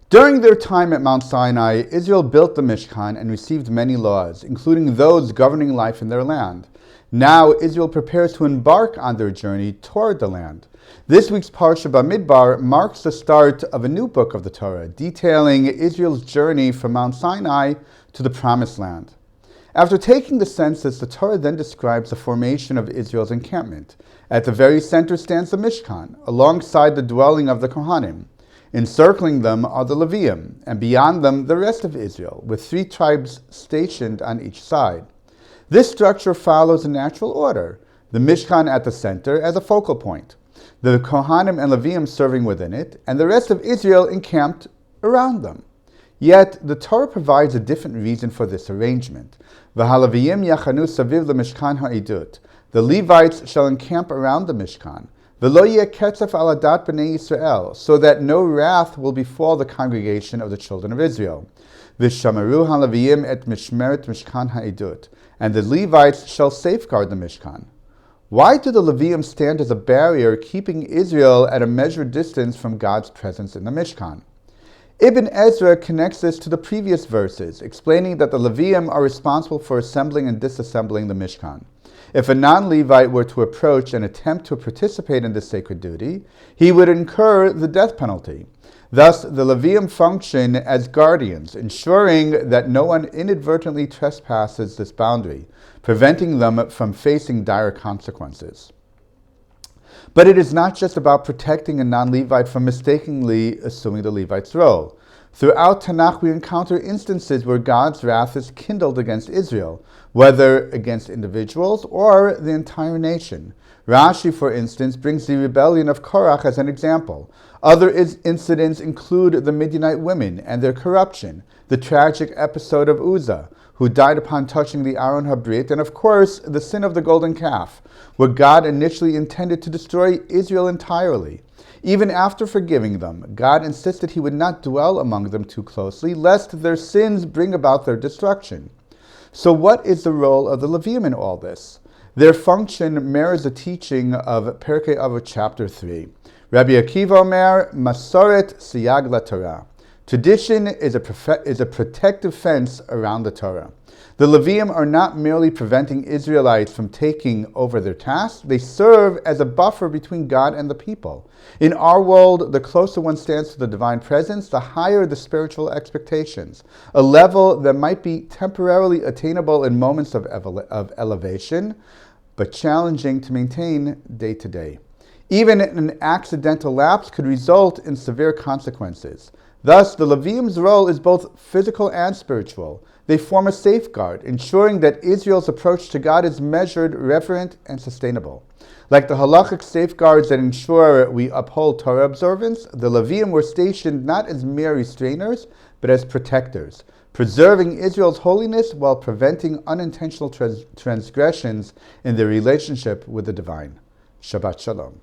During their time at Mount Sinai, Israel built the Mishkan and received many laws, including those governing life in their land. Now Israel prepares to embark on their journey toward the land. This week's Parsha Bamidbar marks the start of a new book of the Torah, detailing Israel's journey from Mount Sinai to the Promised Land. After taking the census, the Torah then describes the formation of Israel's encampment. At the very center stands the Mishkan, alongside the dwelling of the Kohanim. Encircling them are the Leviim, and beyond them the rest of Israel, with 3 tribes stationed on each side. This structure follows a natural order, the Mishkan at the center as a focal point, the Kohanim and Leviim serving within it, and the rest of Israel encamped around them. Yet, the Torah provides a different reason for this arrangement. V'haLeviim yachanu saviv leMishkan ha'idut. The Levites shall encamp around the Mishkan. V'lo yeh ketzef al adat b'nei Yisrael, so that no wrath will befall the congregation of the children of Israel. V'shamaru haLeviim et mishmeret Mishkan ha'idut. And the Levites shall safeguard the Mishkan. Why do the Leviim stand as a barrier, keeping Israel at a measured distance from God's presence in the Mishkan? Ibn Ezra connects this to the previous verses, explaining that the Leviim are responsible for assembling and disassembling the Mishkan. If a non-Levite were to approach and attempt to participate in this sacred duty, he would incur the death penalty. Thus, the Leviim function as guardians, ensuring that no one inadvertently trespasses this boundary, preventing them from facing dire consequences. But it is not just about protecting a non-Levite from mistakenly assuming the Levite's role. Throughout Tanakh, we encounter instances where God's wrath is kindled against Israel, whether against individuals or the entire nation. Rashi, for instance, brings the rebellion of Korach as an example. Other incidents include the Midianite women and their corruption, the tragic episode of Uzzah, who died upon touching the Aron HaBrit, and of course, the sin of the golden calf, where God initially intended to destroy Israel entirely. Even after forgiving them, God insisted he would not dwell among them too closely, lest their sins bring about their destruction. So what is the role of the Leviim in all this? Their function mirrors the teaching of Perkei Avot chapter 3. Rabbi Akiva Omer, Masoret Siyag LaTorah. Tradition is a protective fence around the Torah. The Leviim are not merely preventing Israelites from taking over their tasks, they serve as a buffer between God and the people. In our world, the closer one stands to the divine presence, the higher the spiritual expectations, a level that might be temporarily attainable in moments of elevation, but challenging to maintain day to day. Even an accidental lapse could result in severe consequences. Thus, the Leviim's role is both physical and spiritual. They form a safeguard, ensuring that Israel's approach to God is measured, reverent, and sustainable. Like the halachic safeguards that ensure we uphold Torah observance, the Leviim were stationed not as mere restrainers, but as protectors, preserving Israel's holiness while preventing unintentional transgressions in their relationship with the divine. Shabbat Shalom.